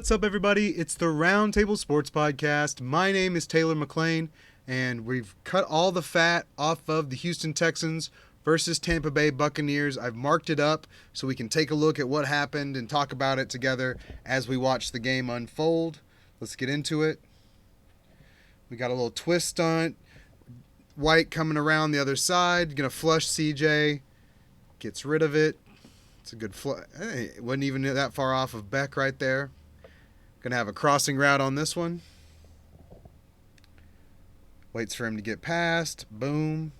What's up, everybody? It's the Roundtable Sports Podcast. My name is Taylor McLean, and we've cut all the fat off of the Houston Texans versus Tampa Bay Buccaneers. I've marked it up so we can take a look at what happened and talk about it together as we watch the game unfold. Let's get into it. We got a little twist stunt. White coming around the other side, gonna flush CJ, gets rid of it. It's a good flush. Hey, it wasn't even that far off of Beck right there. Gonna have a crossing route on this one. Waits for him to get past. Boom.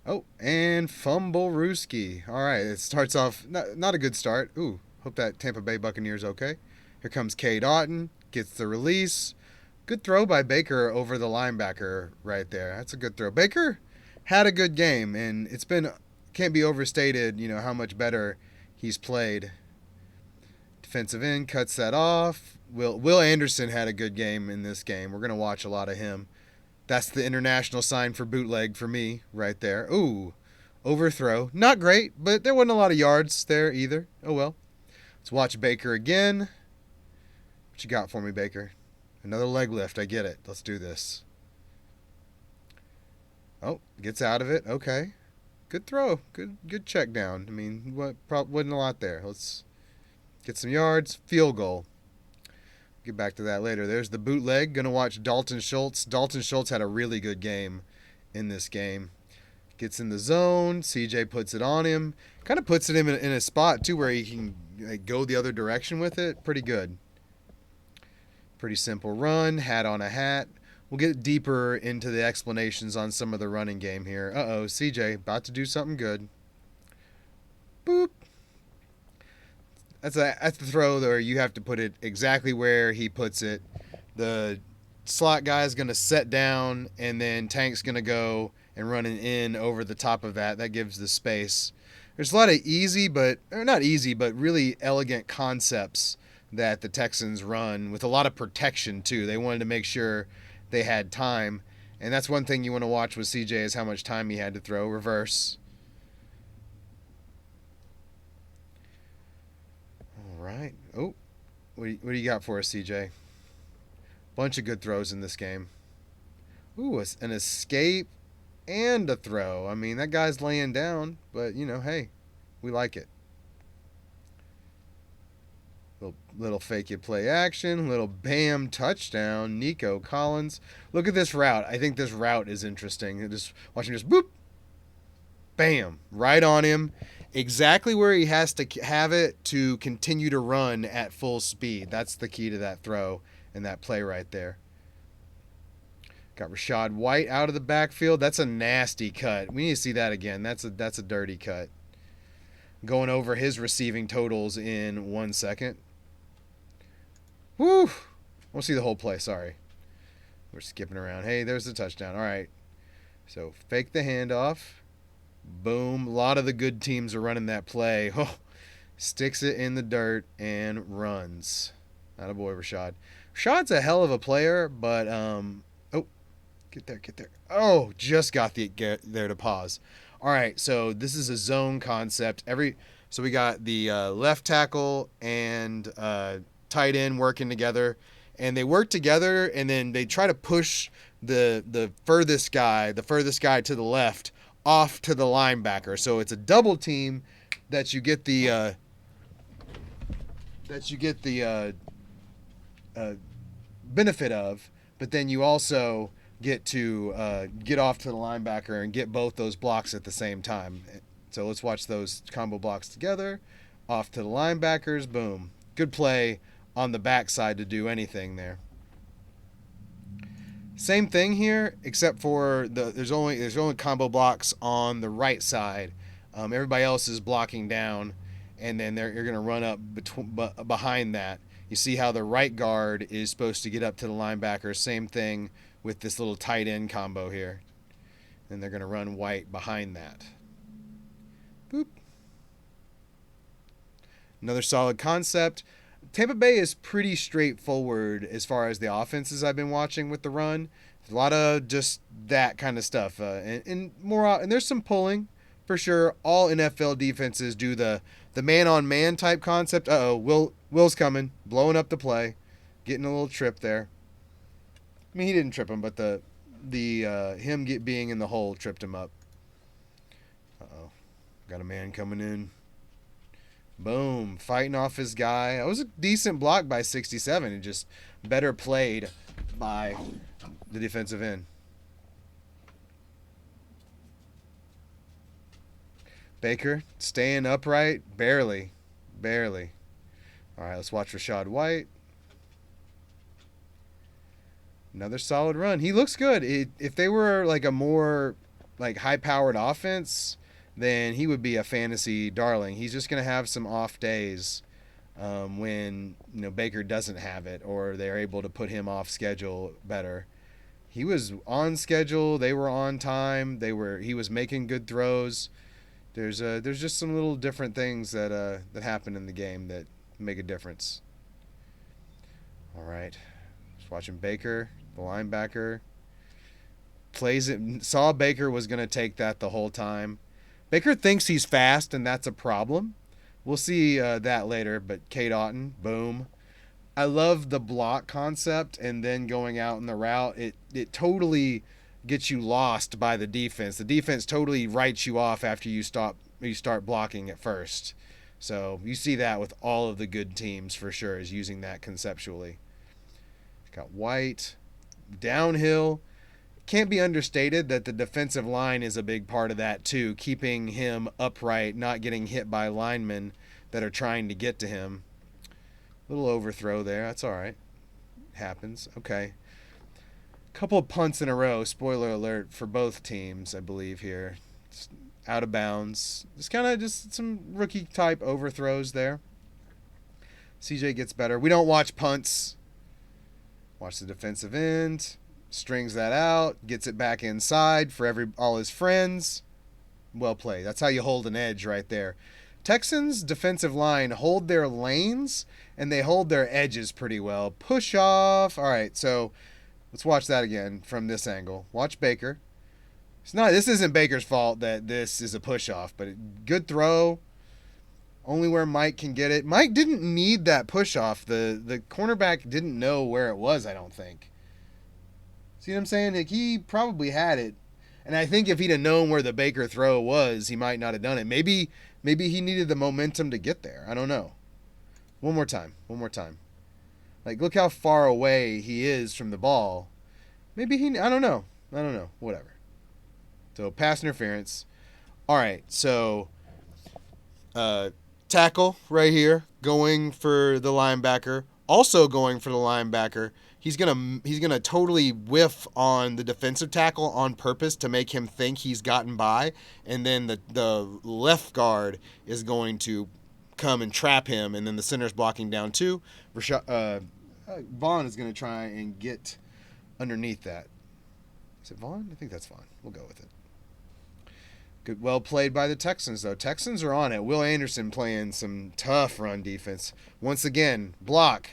Oh, and fumble Rooski. All right, it starts off not a good start. Ooh, hope that Tampa Bay Buccaneers okay. Here comes K. Doughton. Gets the release. Good throw by Baker over the linebacker right there. That's a good throw. Baker had a good game, and can't be overstated, how much better he's played. Defensive end cuts that off. Will Anderson had a good game in this game. We're going to watch a lot of him. That's the international sign for bootleg for me right there. Ooh, overthrow. Not great, but there wasn't a lot of yards there either. Oh, well. Let's watch Baker again. What you got for me, Baker? Another leg lift. I get it. Let's do this. Oh, gets out of it. Okay. Good throw. Good check down. I mean, wasn't a lot there. Let's get some yards. Field goal. Get back to that later. There's the bootleg. Going to watch Dalton Schultz. Dalton Schultz had a really good game in this game. Gets in the zone. CJ puts it on him. Kind of puts it in a spot, too, where he can go the other direction with it. Pretty good. Pretty simple run. Hat on a hat. We'll get deeper into the explanations on some of the running game here. Uh-oh, CJ about to do something good. Boop. That's the throw where you have to put it exactly where he puts it. The slot guy is going to set down, and then Tank's going to go and run an in over the top of that. That gives the space. There's a lot of really elegant concepts that the Texans run with a lot of protection, too. They wanted to make sure they had time, and that's one thing you want to watch with CJ is how much time he had to throw. Reverse. All right. Oh, what do you got for us, CJ? Bunch of good throws in this game. Ooh, an escape and a throw. I mean, that guy's laying down, but, hey, we like it. Little fake it play action, little bam touchdown, Nico Collins. Look at this route. I think this route is interesting. Just watch him just boop, bam, right on him. Exactly where he has to have it to continue to run at full speed. That's the key to that throw and that play right there. Got Rachaad White out of the backfield. That's a nasty cut. We need to see that again. That's a dirty cut. Going over his receiving totals in 1 second. Woo! I want to see the whole play. Sorry. We're skipping around. Hey, there's the touchdown. All right. So, fake the handoff. Boom. A lot of the good teams are running that play. Oh, sticks it in the dirt and runs. Attaboy, Rachaad. Rachaad's a hell of a player, but, get there. Oh, just got there to pause. All right, so this is a zone concept. So we got the left tackle and tight end working together, and they work together, and then they try to push the furthest guy to the left off to the linebacker. So it's a double team that you get the benefit of, but then you also get to get off to the linebacker and get both those blocks at the same time. So let's watch those combo blocks together. Off to the linebackers, boom. Good play on the backside to do anything there. Same thing here, except for there's only combo blocks on the right side. Everybody else is blocking down, and then you're going to run up behind that. You see how the right guard is supposed to get up to the linebacker. Same thing with this little tight end combo here. And they're going to run White behind that. Boop. Another solid concept. Tampa Bay is pretty straightforward as far as the offenses I've been watching with the run. There's a lot of just that kind of stuff. And there's some pulling for sure. All NFL defenses do the man-on-man type concept. Will Will's coming, blowing up the play, getting a little trip there. I mean, he didn't trip him, but being in the hole tripped him up. Uh-oh. Got a man coming in. Boom. Fighting off his guy. That was a decent block by 67 and just better played by the defensive end. Baker staying upright. Barely. Barely. All right, let's watch Rachaad White. Another solid run. He looks good. If they were like a more like high-powered offense, then he would be a fantasy darling. He's just going to have some off days when Baker doesn't have it, or they're able to put him off schedule better. He was on schedule. They were on time. He was making good throws. There's just some little different things that happen in the game that make a difference. All right, just watching Baker. The linebacker plays it. Saw Baker was going to take that the whole time. Baker thinks he's fast, and that's a problem. We'll see that later, but Cade Otton, boom. I love the block concept, and then going out in the route, it totally gets you lost by the defense. The defense totally writes you off after you start blocking at first. So you see that with all of the good teams for sure, is using that conceptually. Got White. Downhill. Can't be understated that the defensive line is a big part of that too, keeping him upright, not getting hit by linemen that are trying to get to him. Little overthrow there. That's all right. Happens. Okay. Couple of punts in a row. Spoiler alert for both teams, I believe here. It's out of bounds. Just some rookie type overthrows there. CJ gets better. We don't watch punts. Watch the defensive end, strings that out, gets it back inside for all his friends. Well played. That's how you hold an edge right there. Texans defensive line hold their lanes and they hold their edges pretty well. Push off. All right, so let's watch that again from this angle. Watch Baker. This isn't Baker's fault that this is a push off, but good throw. Only where Mike can get it. Mike didn't need that push-off. The cornerback didn't know where it was, I don't think. See what I'm saying? Like, he probably had it. And I think if he'd have known where the Baker throw was, he might not have done it. Maybe he needed the momentum to get there. I don't know. One more time. Like, look how far away he is from the ball. I don't know. Whatever. So, pass interference. All right, so tackle right here, going for the linebacker. Also going for the linebacker. He's gonna totally whiff on the defensive tackle on purpose to make him think he's gotten by, and then the left guard is going to come and trap him, and then the center's blocking down too. Vaughn is gonna try and get underneath that. Is it Vaughn? I think that's Vaughn. We'll go with it. Good, well played by the Texans, though. Texans are on it. Will Anderson playing some tough run defense. Once again, block,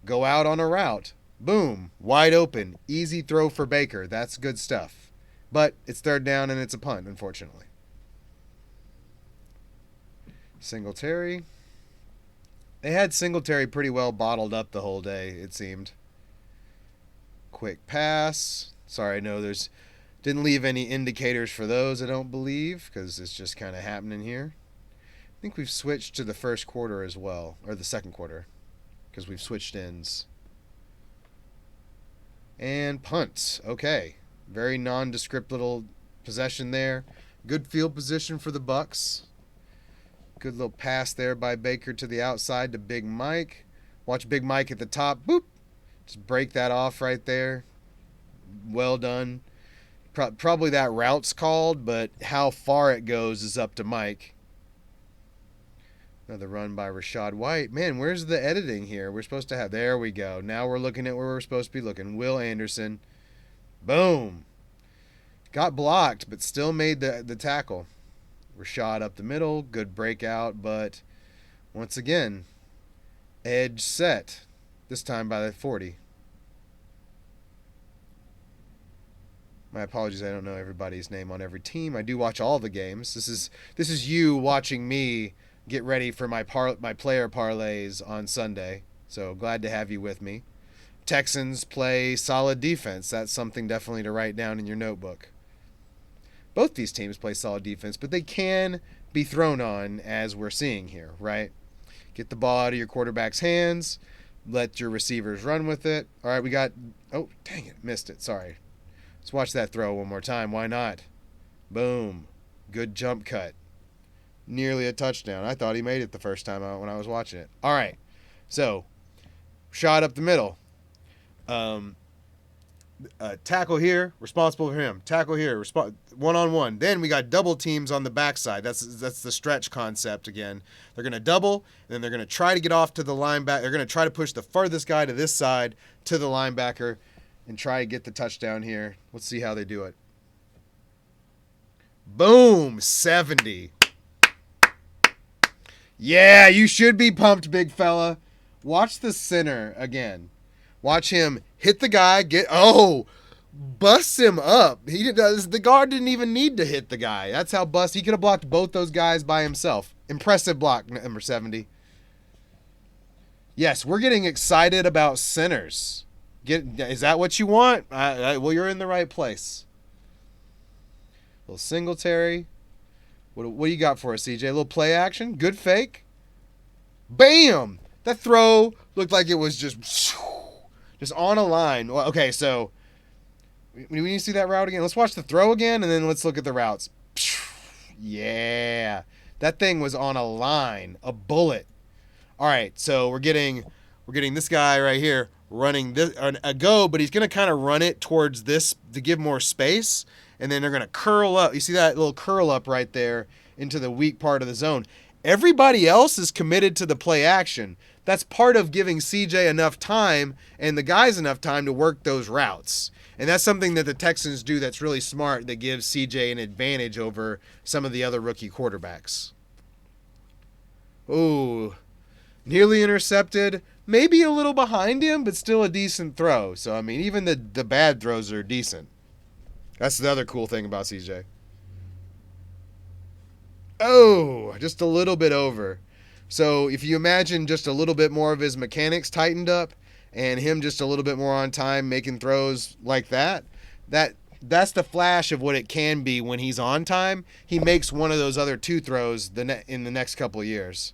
go out on a route, boom, wide open, easy throw for Baker. That's good stuff. But it's third down and it's a punt, unfortunately. Singletary. They had Singletary pretty well bottled up the whole day, it seemed. Quick pass. Sorry, no, didn't leave any indicators for those, I don't believe, because it's just kind of happening here. I think we've switched to the first quarter as well, or the second quarter, because we've switched ends. And punt. Okay. Very nondescript little possession there. Good field position for the Bucs. Good little pass there by Baker to the outside to Big Mike. Watch Big Mike at the top. Boop. Just break that off right there. Well done. Probably that route's called, but how far it goes is up to Mike. Another run by Rachaad White. Man, where's the editing here? We're supposed to have... There we go. Now we're looking at where we're supposed to be looking. Will Anderson. Boom. Got blocked, but still made the tackle. Rachaad up the middle. Good breakout, but once again, edge set. This time by the 40. My apologies, I don't know everybody's name on every team. I do watch all the games. This is you watching me get ready for my player parlays on Sunday. So glad to have you with me. Texans play solid defense. That's something definitely to write down in your notebook. Both these teams play solid defense, but they can be thrown on, as we're seeing here, right? Get the ball out of your quarterback's hands. Let your receivers run with it. All right, we got... Oh, dang it. Missed it. Sorry. Let's watch that throw one more time. Why not? Boom. Good jump cut. Nearly a touchdown. I thought he made it the first time out when I was watching it. All right. So, shot up the middle. Tackle here, responsible for him. Tackle here, one-on-one. Then we got double teams on the backside. That's the stretch concept again. They're going to double, and then they're going to try to get off to the linebacker. They're going to try to push the furthest guy to this side to the linebacker and try to get the touchdown here. Let's see how they do it. Boom, 70. Yeah, you should be pumped, big fella. Watch the center again. Watch him hit the guy, busts him up. The guard didn't even need to hit the guy. That's how he could have blocked both those guys by himself. Impressive block, number 70. Yes, we're getting excited about centers. Is that what you want? Well, you're in the right place. Little Singletary. What do you got for us, CJ? A little play action. Good fake. Bam! That throw looked like it was just on a line. Okay, so when you see that route again, let's watch the throw again, and then let's look at the routes. Yeah, that thing was on a line, a bullet. All right, so we're getting this guy right here running this a go, but he's gonna kind of run it towards this to give more space. And then they're going to curl up. You see that little curl up right there into the weak part of the zone. Everybody else is committed to the play action. That's part of giving CJ enough time and the guys enough time to work those routes. And that's something that the Texans do that's really smart that gives CJ an advantage over some of the other rookie quarterbacks. Ooh, nearly intercepted. Maybe a little behind him, but still a decent throw. So, I mean, even the bad throws are decent. That's the other cool thing about CJ. Oh, just a little bit over. So if you imagine just a little bit more of his mechanics tightened up and him just a little bit more on time making throws like that's the flash of what it can be when he's on time. He makes one of those other two throws in the next couple of years.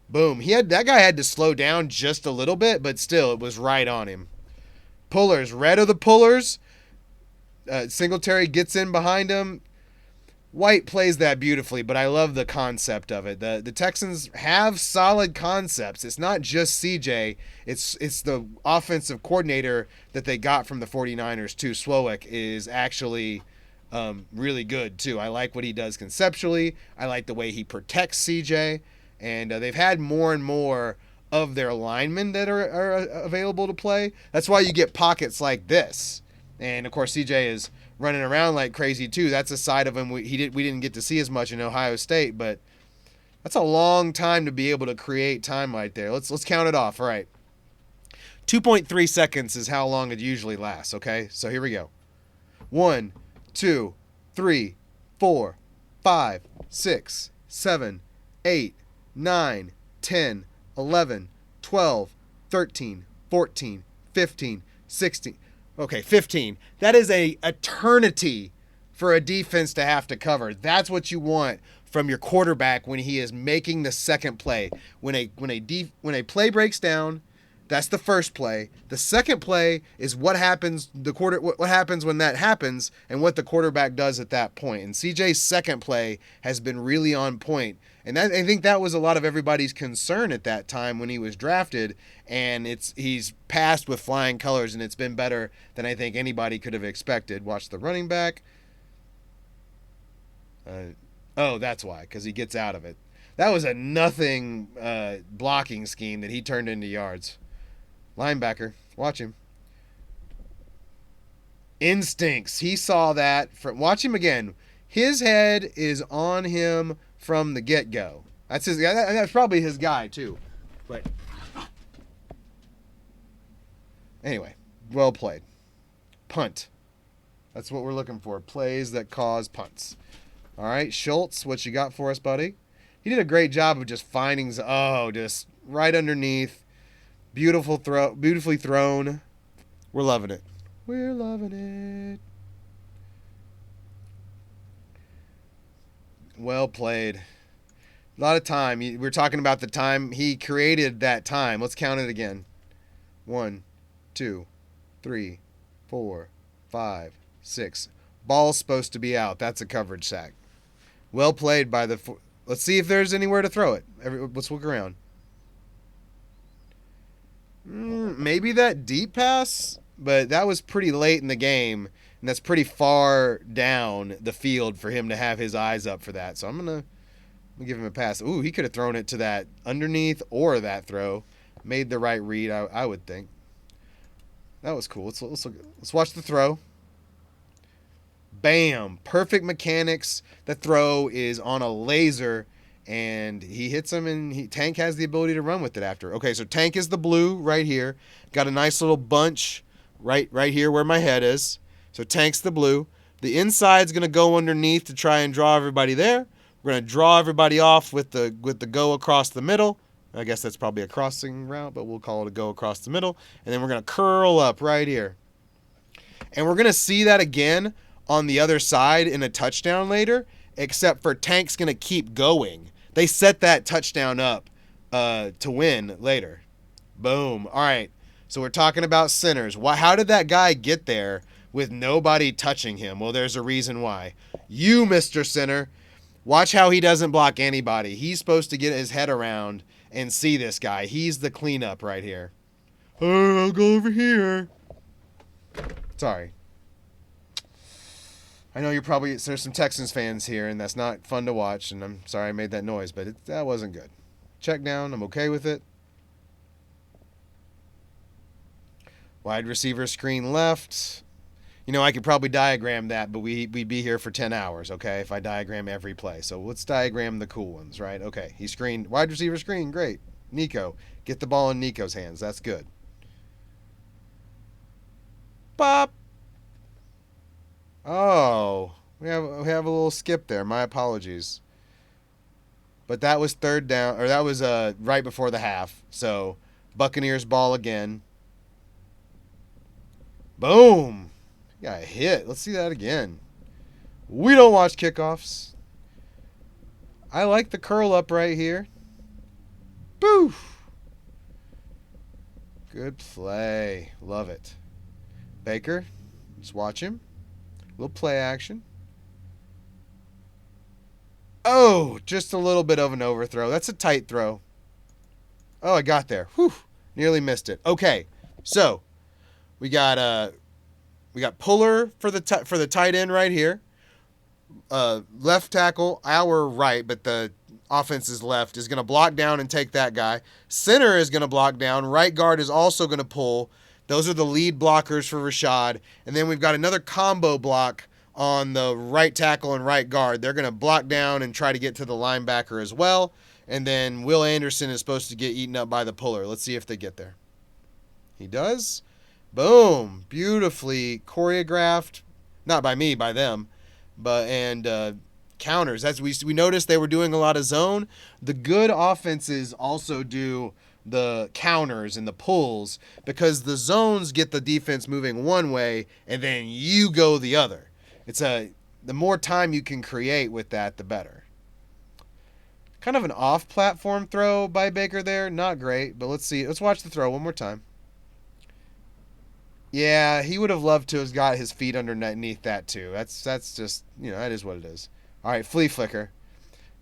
Boom. That guy had to slow down just a little bit, but still it was right on him. Pullers. Red are the pullers. Singletary gets in behind him. White plays that beautifully, but I love the concept of it. The Texans have solid concepts. It's not just CJ. It's the offensive coordinator that they got from the 49ers too. Swowick is actually really good too. I like what he does conceptually. I like the way he protects CJ. And they've had more and more of their linemen that are available to play. That's why you get pockets like this. And, of course, CJ is running around like crazy, too. That's a side of him we didn't get to see as much in Ohio State, but that's a long time to be able to create time right there. Let's count it off. All right. 2.3 seconds is how long it usually lasts, okay? So here we go. 1, 2, 3, 4, 5, 6, 7, 8, 9, 10, 11, 12, 13, 14, 15, 16. Okay, 15. That is a eternity for a defense to have to cover. That's what you want from your quarterback when he is making the second play. When a play breaks down, that's the first play. The second play is what happens what happens when that happens and what the quarterback does at that point. And CJ's second play has been really on point. And I think that was a lot of everybody's concern at that time when he was drafted, and he's passed with flying colors, and it's been better than I think anybody could have expected. Watch the running back. That's why, because he gets out of it. That was a nothing blocking scheme that he turned into yards. Linebacker, watch him. Instincts. He saw that. Watch him again. His head is on him from the get-go. That's probably his guy, too. But anyway, well played. Punt. That's what we're looking for. Plays that cause punts. All right, Schultz, what you got for us, buddy? He did a great job of just finding, just right underneath. Beautiful throw, beautifully thrown. We're loving it. We're loving it. Well played. A lot of time. We're talking about the time he created that time. Let's count it again. 1, 2, 3, 4, 5, 6. Ball's supposed to be out. That's a coverage sack. Well played by the... Let's see if there's anywhere to throw it. Let's look around. Maybe that deep pass, but that was pretty late in the game, and that's pretty far down the field for him to have his eyes up for that. So I'm going to give him a pass. Ooh, he could have thrown it to that underneath or that throw. Made the right read, I would think. That was cool. Let's watch the throw. Bam! Perfect mechanics. The throw is on a laser, and he hits him, and Tank has the ability to run with it after. Okay, so Tank is the blue right here. Got a nice little bunch right here where my head is. So Tank's the blue. The inside's going to go underneath to try and draw everybody there. We're going to draw everybody off with the go across the middle. I guess that's probably a crossing route, but we'll call it a go across the middle. And then we're going to curl up right here. And we're going to see that again on the other side in a touchdown later, except for Tank's going to keep going. They set that touchdown up to win later. Boom. All right. So we're talking about centers. How did that guy get there with nobody touching him? Well, there's a reason why. You, Mr. Center, watch how he doesn't block anybody. He's supposed to get his head around and see this guy. He's the cleanup right here. Oh, I'll go over here. Sorry. I know there's some Texans fans here, and that's not fun to watch, and I'm sorry I made that noise, but that wasn't good. Check down. I'm okay with it. Wide receiver screen left. I could probably diagram that, but we'd be here for 10 hours, okay, if I diagram every play. So let's diagram the cool ones, right? Okay, he screened. Wide receiver screen, great. Nico. Get the ball in Nico's hands. That's good. Pop. Oh, we have a little skip there. My apologies. But that was third down, or that was right before the half. So Buccaneers ball again. Boom. Got a hit. Let's see that again. We don't watch kickoffs. I like the curl up right here. Boof. Good play. Love it. Baker, just watch him. Little play action. Oh, just a little bit of an overthrow. That's a tight throw. Oh, I got there. Whew. Nearly missed it. Okay, so we got Puller for the tight end right here. Left tackle, our right, but the offense's left is going to block down and take that guy. Center is going to block down. Right guard is also going to pull. Those are the lead blockers for Rashad. And then we've got another combo block on the right tackle and right guard. They're going to block down and try to get to the linebacker as well. And then Will Anderson is supposed to get eaten up by the puller. Let's see if they get there. He does. Boom. Beautifully choreographed. Not by me, by them. And counters. As we noticed, they were doing a lot of zone. The good offenses also do the counters and the pulls because the zones get the defense moving one way and then you go the other. The more time you can create with that, the better. Kind of an off-platform throw by Baker there. Not great, but let's see. Let's watch the throw one more time. Yeah, he would have loved to have got his feet underneath that too. That's just, that is what it is. All right, flea flicker.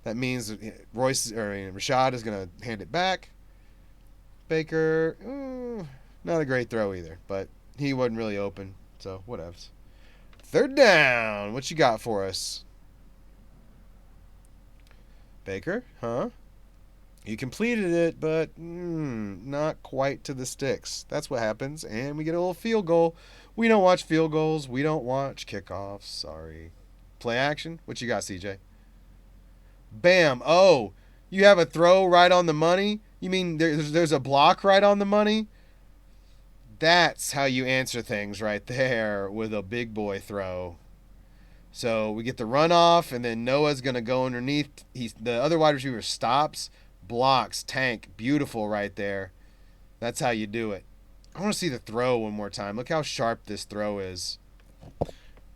That means Rashad is going to hand it back. Baker, not a great throw either, but he wasn't really open, so whatevs. Third down. What you got for us? Baker, huh? You completed it, but not quite to the sticks. That's what happens, and we get a little field goal. We don't watch field goals. We don't watch kickoffs. Sorry. Play action. What you got, CJ? Bam. Oh, you have a throw right on the money? You mean there's a block right on the money? That's how you answer things right there with a big boy throw. So we get the run off, and then Noah's going to go underneath. The other wide receiver stops, blocks, tank. Beautiful right there. That's how you do it. I want to see the throw one more time. Look how sharp this throw is.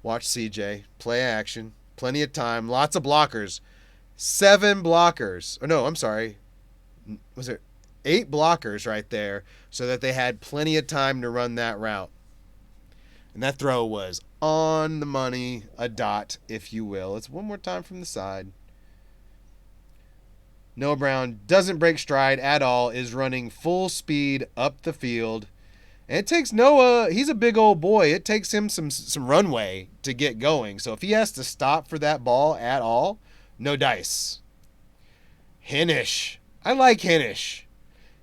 Watch CJ. Play action. Plenty of time. Lots of blockers. 7 blockers. Oh, no, I'm sorry. Was there 8 blockers right there so that they had plenty of time to run that route. And that throw was on the money, a dot, if you will. It's one more time from the side. Noah Brown doesn't break stride at all, is running full speed up the field. And it takes Noah, he's a big old boy. It takes him some runway to get going. So if he has to stop for that ball at all, no dice. Hennish. I like Hennish.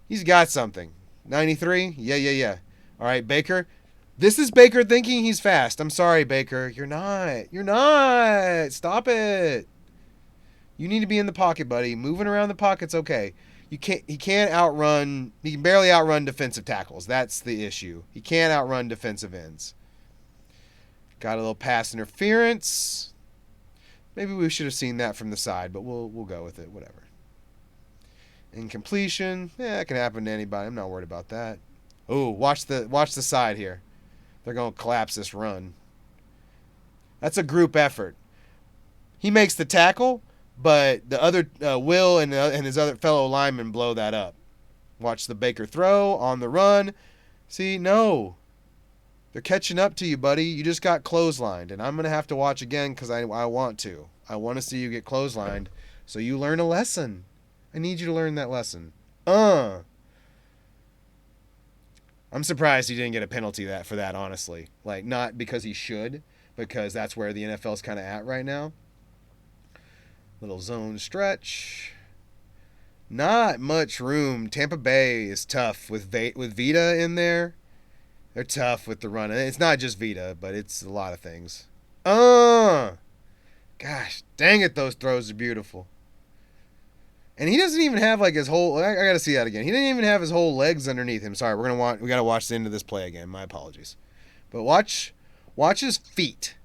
He's got something. 93? Yeah. All right, Baker. This is Baker thinking he's fast. I'm sorry, Baker. You're not. You're not. Stop it. You need to be in the pocket, buddy. Moving around the pocket's okay. He can't outrun. He can barely outrun defensive tackles. That's the issue. He can't outrun defensive ends. Got a little pass interference. Maybe we should have seen that from the side, but we'll go with it. Whatever. Incompletion. It can happen to anybody. I'm not worried about that. Oh, watch the side here. They're going to collapse this run. That's a group effort. He makes the tackle, but the other Will and his other fellow linemen blow that up. Watch the Baker throw on the run. See, no. They're catching up to you, buddy. You just got clotheslined, and I'm going to have to watch again because I want to. I want to see you get clotheslined so you learn a lesson. I need you to learn that lesson. I'm surprised he didn't get a penalty for that, honestly. Like, not because he should, because that's where the NFL's kind of at right now. Little zone stretch. Not much room. Tampa Bay is tough with Vita in there. They're tough with the run. And it's not just Vita, but it's a lot of things. Gosh, dang it, those throws are beautiful. And he doesn't even have like his whole. I got to see that again. He didn't even have his whole legs underneath him. Sorry, we got to watch the end of this play again. My apologies. But watch his feet.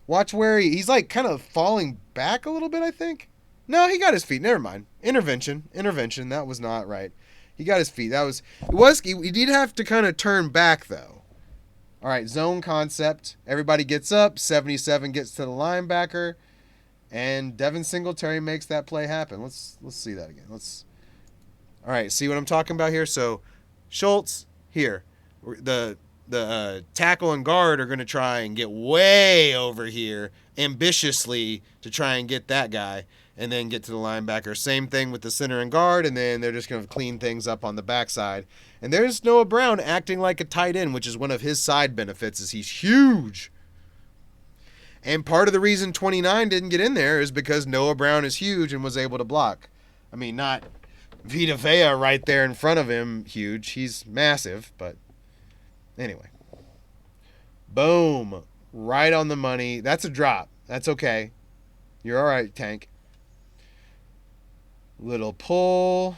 Watch where he's like kind of falling back a little bit. I think. No, he got his feet. Never mind. Intervention. That was not right. He got his feet. He did have to kind of turn back though. All right, zone concept. Everybody gets up. 77 gets to the linebacker. And Devin Singletary makes that play happen. Let's see that again. All right, see what I'm talking about here? So Schultz, here. The tackle and guard are going to try and get way over here ambitiously to try and get that guy and then get to the linebacker. Same thing with the center and guard, and then they're just going to clean things up on the backside. And there's Noah Brown acting like a tight end, which is one of his side benefits is he's huge. And part of the reason 29 didn't get in there is because Noah Brown is huge and was able to block. I mean, not Vita Vea right there in front of him, huge. He's massive, but anyway. Boom. Right on the money. That's a drop. That's okay. You're all right, Tank. Little pull.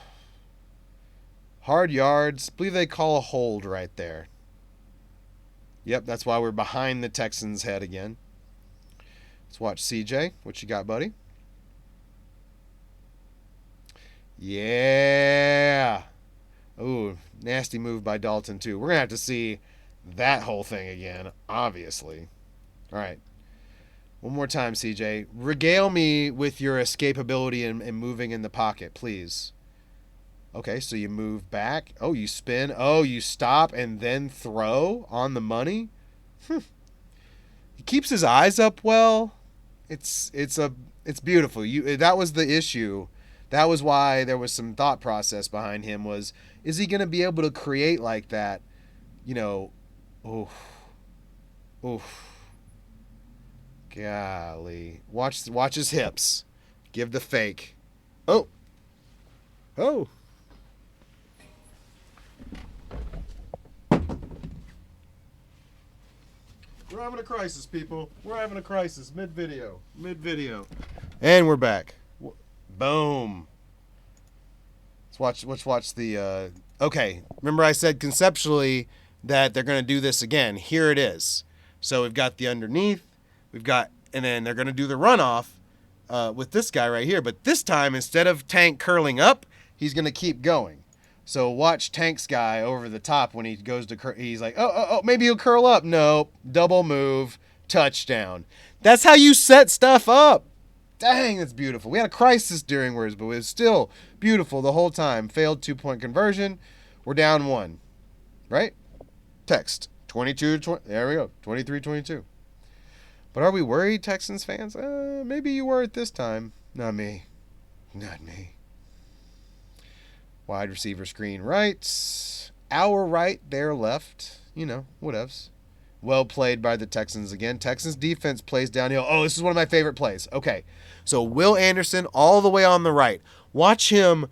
Hard yards. I believe they call a hold right there. Yep, that's why we're behind the Texans' head again. Let's watch CJ. What you got, buddy? Yeah. Ooh, nasty move by Dalton, too. We're going to have to see that whole thing again, obviously. All right. One more time, CJ. Regale me with your escapability and moving in the pocket, please. Okay, so you move back. Oh, you spin. Oh, you stop and then throw on the money. He keeps his eyes up well. It's beautiful. That was the issue. That was why there was some thought process behind him is he going to be able to create like that? You know, oof. Golly. Watch his hips. Give the fake. Oh. We're having a crisis, people. We're having a crisis. Mid-video. And we're back. Boom. Let's watch the... Okay. Remember I said conceptually that they're going to do this again. Here it is. So we've got the underneath. We've got and then they're going to do the runoff with this guy right here. But this time, instead of Tank curling up, he's going to keep going. So watch Tank's guy over the top when he goes to he's like, oh, maybe he'll curl up. No, double move, touchdown. That's how you set stuff up. Dang, that's beautiful. We had a crisis during words, but it was still beautiful the whole time. Failed 2-point conversion. We're down 1. Right? Text. 22-20. There we go. 23-22. But are we worried, Texans fans? Maybe you were at this time. Not me. Not me. Wide receiver screen right. Our right, their left. You know, whatevs. Well played by the Texans again. Texans defense plays downhill. Oh, this is one of my favorite plays. Okay, so Will Anderson all the way on the right. Watch him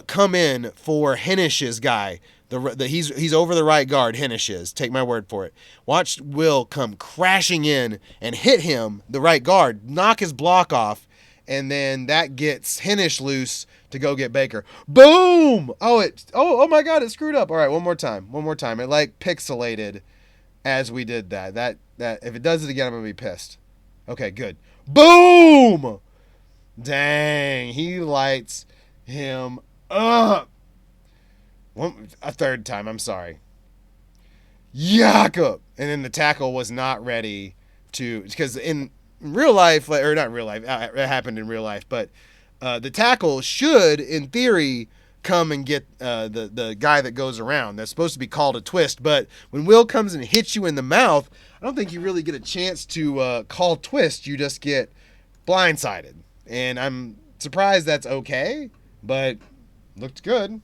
come in for Henish's guy. He's over the right guard, Henish is. Take my word for it. Watch Will come crashing in and hit him, the right guard, knock his block off, and then that gets Henish loose to go get Baker. Boom! Oh my God, it screwed up. All right, one more time. It like pixelated as we did that. That if it does it again, I'm gonna be pissed. Okay, good. Boom! Dang, he lights him up. A third time, I'm sorry. Jakob! And then the tackle was not ready because in real life, or not real life, it happened in real life, but the tackle should, in theory, come and get the guy that goes around. That's supposed to be called a twist, but when Will comes and hits you in the mouth, I don't think you really get a chance to call twist. You just get blindsided. And I'm surprised that's okay, but looked good.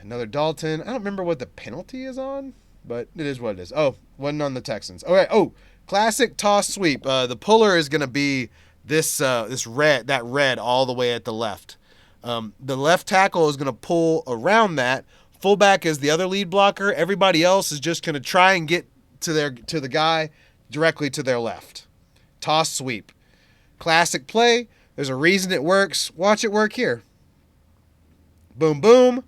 Another Dalton. I don't remember what the penalty is on, but it is what it is. Oh, wasn't on the Texans. All right. Oh, classic toss sweep. The puller is going to be this red all the way at the left. The left tackle is going to pull around that. Fullback is the other lead blocker. Everybody else is just going to try and get to the guy directly to their left. Toss sweep. Classic play. There's a reason it works. Watch it work here. Boom, boom.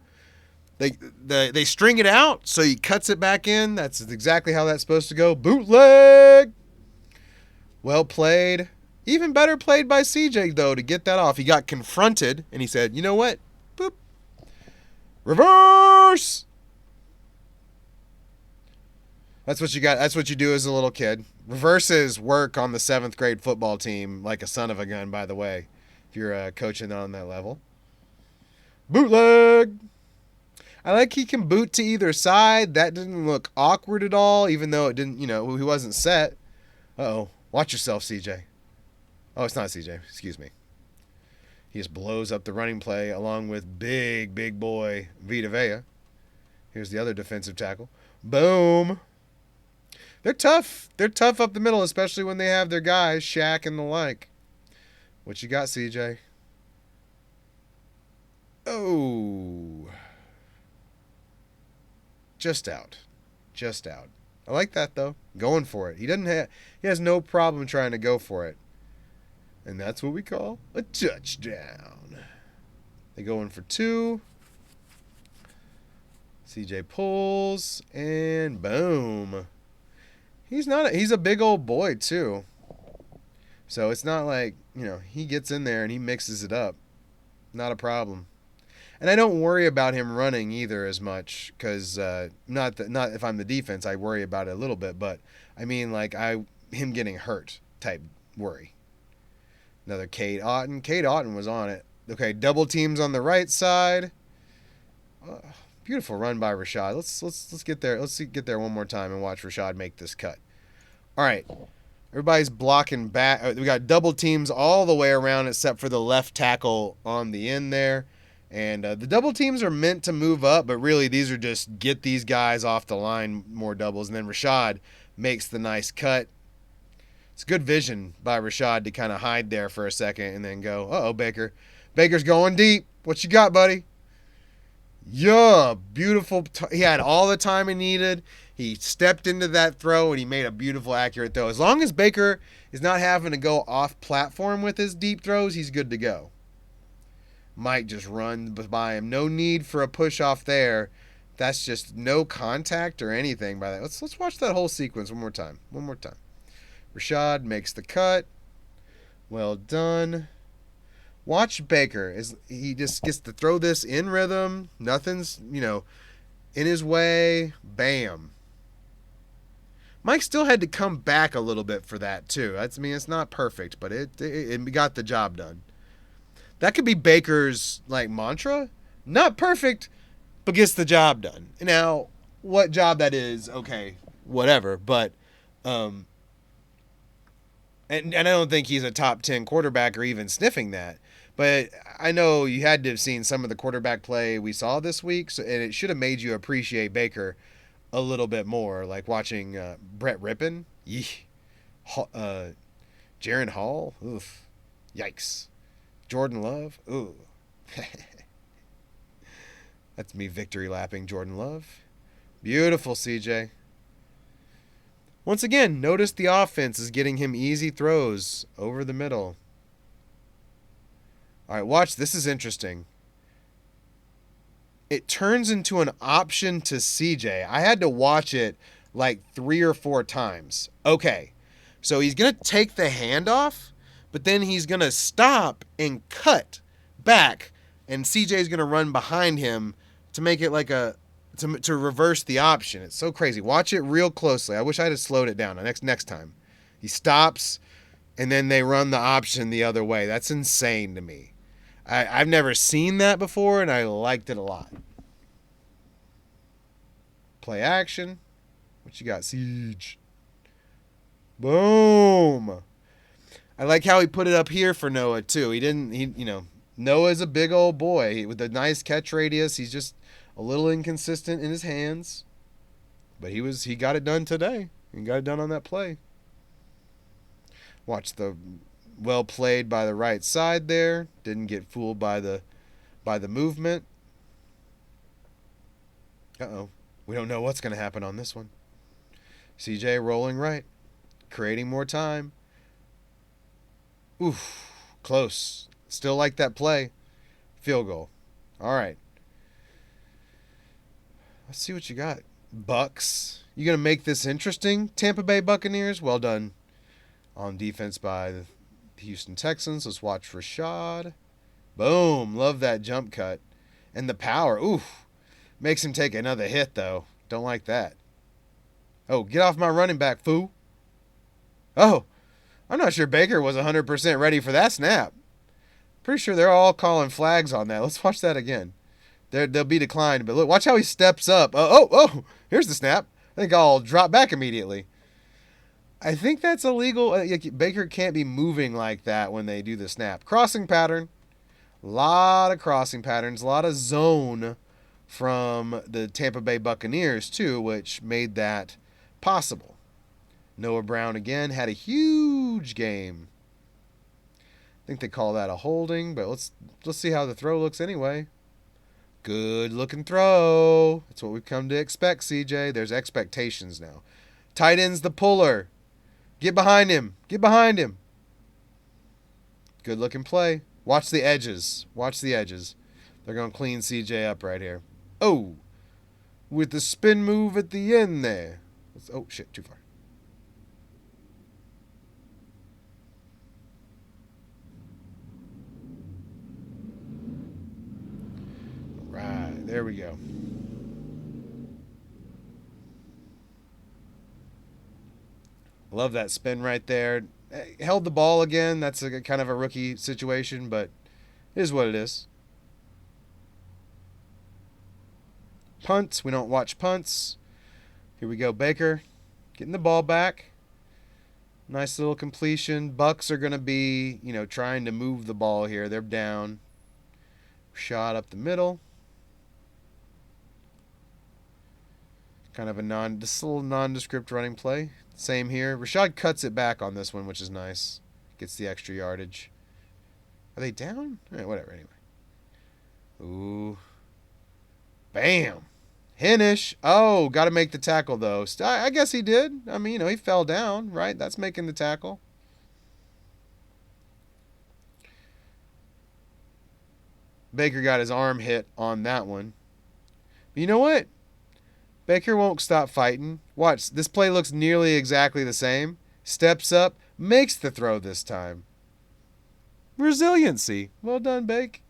They string it out, so he cuts it back in. That's exactly how that's supposed to go. Bootleg. Well played. Even better played by CJ, though, to get that off. He got confronted, and he said, you know what? Boop. Reverse. That's what you got. That's what you do as a little kid. Reverses work on the 7th grade football team like a son of a gun, by the way, if you're coaching on that level. Bootleg. I like he can boot to either side. That didn't look awkward at all, even though it didn't, he wasn't set. Uh-oh. Watch yourself, CJ. Oh, it's not CJ. Excuse me. He just blows up the running play along with big boy Vita Vea. Here's the other defensive tackle. Boom. They're tough. They're tough up the middle, especially when they have their guys, Shaq and the like. What you got, CJ? Oh. Just out. I like that, though. Going for it. He has no problem trying to go for it. And that's what we call a touchdown. They go in for 2. CJ pulls, and boom. He's a big old boy, too. So it's not like, he gets in there and he mixes it up. Not a problem. And I don't worry about him running either as much because not if I'm the defense, I worry about it a little bit. But I mean, like him getting hurt type worry. Another Cade Otton. Cade Otton was on it. Okay, double teams on the right side. Beautiful run by Rashad. Let's get there. Let's get there one more time and watch Rashad make this cut. All right. Everybody's blocking back. We got double teams all the way around except for the left tackle on the end there. And the double teams are meant to move up, but really these are just get these guys off the line, more doubles. And then Rashad makes the nice cut. It's good vision by Rashad to kind of hide there for a second and then go, uh-oh, Baker. Baker's going deep. What you got, buddy? Yeah, beautiful. He had all the time he needed. He stepped into that throw, and he made a beautiful, accurate throw. As long as Baker is not having to go off platform with his deep throws, he's good to go. Mike just runs by him. No need for a push off there. That's just no contact or anything by that. Let's watch that whole sequence one more time. Rashad makes the cut. Well done. Watch Baker. He just gets to throw this in rhythm. Nothing's, in his way. Bam. Mike still had to come back a little bit for that, too. It's not perfect, but it got the job done. That could be Baker's, mantra. Not perfect, but gets the job done. Now, what job that is, okay, whatever. But, and I don't think he's a top 10 quarterback or even sniffing that. But I know you had to have seen some of the quarterback play we saw this week, and it should have made you appreciate Baker a little bit more, like watching Brett Rippon. Jaron Hall. Oof. Yikes. Jordan Love. Ooh. That's me victory lapping Jordan Love. Beautiful, CJ. Once again, notice the offense is getting him easy throws over the middle. All right, watch. This is interesting. It turns into an option to CJ. I had to watch it 3 or 4 times. Okay, so he's going to take the handoff, but then he's going to stop and cut back, and CJ's going to run behind him to make it to reverse the option. It's so crazy. Watch it real closely. I wish I had slowed it down next time. He stops, and then they run the option the other way. That's insane to me. I've never seen that before, and I liked it a lot. Play action. What you got, Siege? Boom. I like how he put it up here for Noah, too. Noah's a big old boy with a nice catch radius. He's just a little inconsistent in his hands. But he got it done today. He got it done on that play. Watch the well played by the right side there. Didn't get fooled by the movement. Uh-oh. We don't know what's going to happen on this one. CJ rolling right. Creating more time. Oof. Close. Still like that play. Field goal. All right. Let's see what you got. Bucks. You going to make this interesting, Tampa Bay Buccaneers? Well done on defense by the Houston Texans. Let's watch Rashad. Boom. Love that jump cut. And the power. Oof. Makes him take another hit, though. Don't like that. Oh, get off my running back, fool. Oh, I'm not sure Baker was 100% ready for that snap. Pretty sure they're all calling flags on that. Let's watch that again. They'll be declined, but look, watch how he steps up. Oh, here's the snap. I think I'll drop back immediately. I think that's illegal. Baker can't be moving like that when they do the snap. Crossing pattern. A lot of crossing patterns. A lot of zone from the Tampa Bay Buccaneers, too, which made that possible. Noah Brown, again, had a huge game. I think they call that a holding, but let's see how the throw looks anyway. Good looking throw. That's what we've come to expect, CJ. There's expectations now. Tight end's the puller. Get behind him. Get behind him. Good looking play. Watch the edges. Watch the edges. They're going to clean CJ up right here. Oh, with the spin move at the end there. Oh, shit, too far. Right, there we go. Love that spin right there. Held the ball again. That's a kind of a rookie situation, but it is what it is. Punts. We don't watch punts. Here we go, Baker. Getting the ball back. Nice little completion. Bucks are going to be, trying to move the ball here. They're down. Shot up the middle. Kind of a little nondescript running play. Same here. Rashad cuts it back on this one, which is nice. Gets the extra yardage. Are they down? Whatever, anyway. Ooh. Bam. Henish. Oh, got to make the tackle, though. I guess he did. I mean, he fell down, right? That's making the tackle. Baker got his arm hit on that one. But you know what? Baker won't stop fighting. Watch. This play looks nearly exactly the same. steps up, makes the throw this time. Resiliency. Well done, Bake.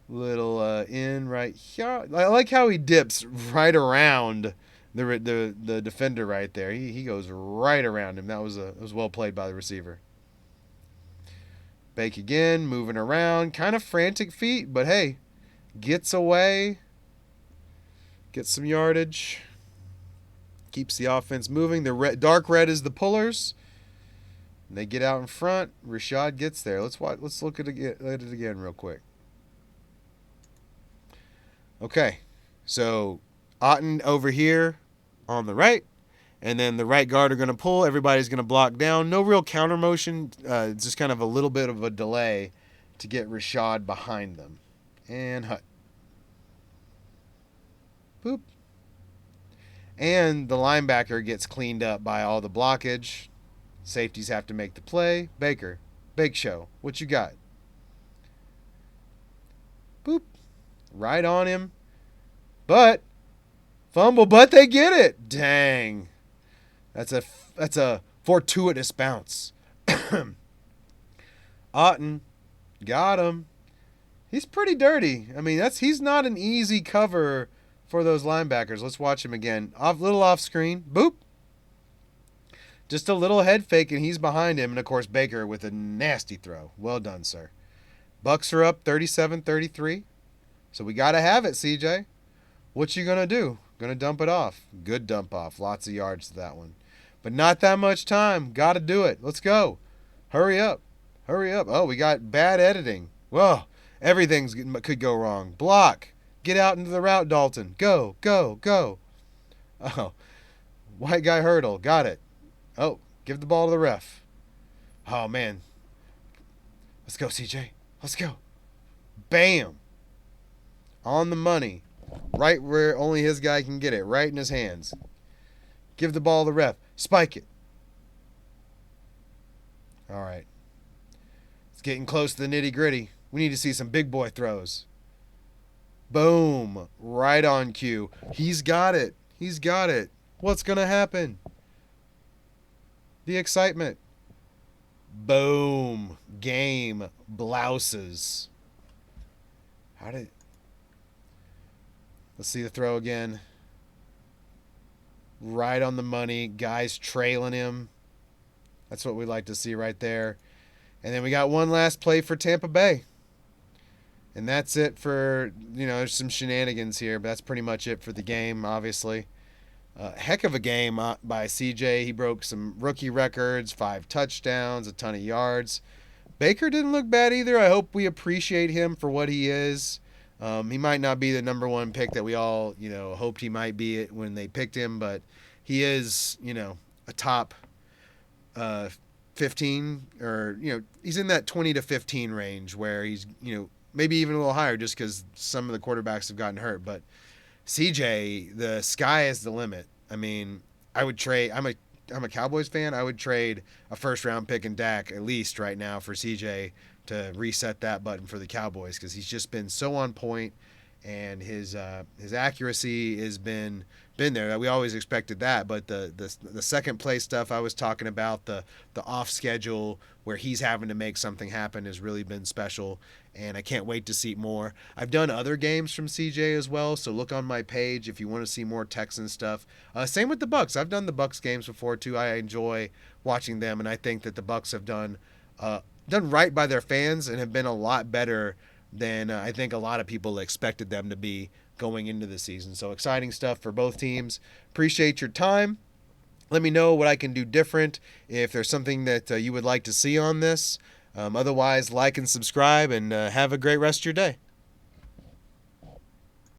Little in right here. I like how he dips right around the defender right there. He goes right around him. That was well played by the receiver. Bake again, moving around, kind of frantic feet, but hey, gets away, gets some yardage, keeps the offense moving. The dark red is the pullers. And they get out in front. Rashad gets there. Let's look at it again real quick. Okay, so Otten over here on the right, and then the right guard are going to pull. Everybody's going to block down. No real counter motion, just kind of a little bit of a delay to get Rashad behind them. And hut. Boop. And the linebacker gets cleaned up by all the blockage. Safeties have to make the play. Baker, Bake Show, what you got? Boop. Right on him. But fumble, but they get it. Dang. That's a fortuitous bounce. Otten got him. He's pretty dirty. I mean, he's not an easy cover for those linebackers. Let's watch him again. Little off screen. Boop. Just a little head fake, and he's behind him. And, of course, Baker with a nasty throw. Well done, sir. Bucks are up 37-33. So we got to have it, CJ. What you going to do? Going to dump it off. Good dump off. Lots of yards to that one. But not that much time. Got to do it. Let's go. Hurry up. Hurry up. Oh, we got bad editing. Whoa. Everything could go wrong. Block. Get out into the route, Dalton. Go, go, go. Oh. White guy hurdle. Got it. Oh, give the ball to the ref. Oh, man. Let's go, CJ. Let's go. Bam. On the money. Right where only his guy can get it. Right in his hands. Give the ball to the ref. Spike it. All right. It's getting close to the nitty-gritty. We need to see some big boy throws. Boom. Right on cue. He's got it. He's got it. What's going to happen? The excitement. Boom. Game. Blouses. Let's see the throw again. Right on the money. Guys trailing him. That's what we like to see right there. And then we got one last play for Tampa Bay. And that's it for, there's some shenanigans here, but that's pretty much it for the game, obviously. Heck of a game by CJ. He broke some rookie records, 5 touchdowns, a ton of yards. Baker didn't look bad either. I hope we appreciate him for what he is. He might not be the number one pick that we all, hoped he might be when they picked him, but he is, a top 15 or, he's in that 20 to 15 range where he's, maybe even a little higher just because some of the quarterbacks have gotten hurt. But CJ, the sky is the limit. I mean, I would trade. I'm a Cowboys fan. I would trade a first-round pick in Dak at least right now for CJ to reset that button for the Cowboys because he's just been so on point, and his accuracy has been there. We always expected that, but the second play stuff I was talking about, the off schedule where he's having to make something happen has really been special, and I can't wait to see more. I've done other games from CJ as well, so look on my page if you want to see more Texans stuff. Same with the Bucks. I've done the Bucks games before too. I enjoy watching them, and I think that the Bucks have done right by their fans and have been a lot better than I think a lot of people expected them to be going into the season. So exciting stuff for both teams. Appreciate your time. Let me know what I can do different if there's something that you would like to see on this. Otherwise, like and subscribe, and have a great rest of your day.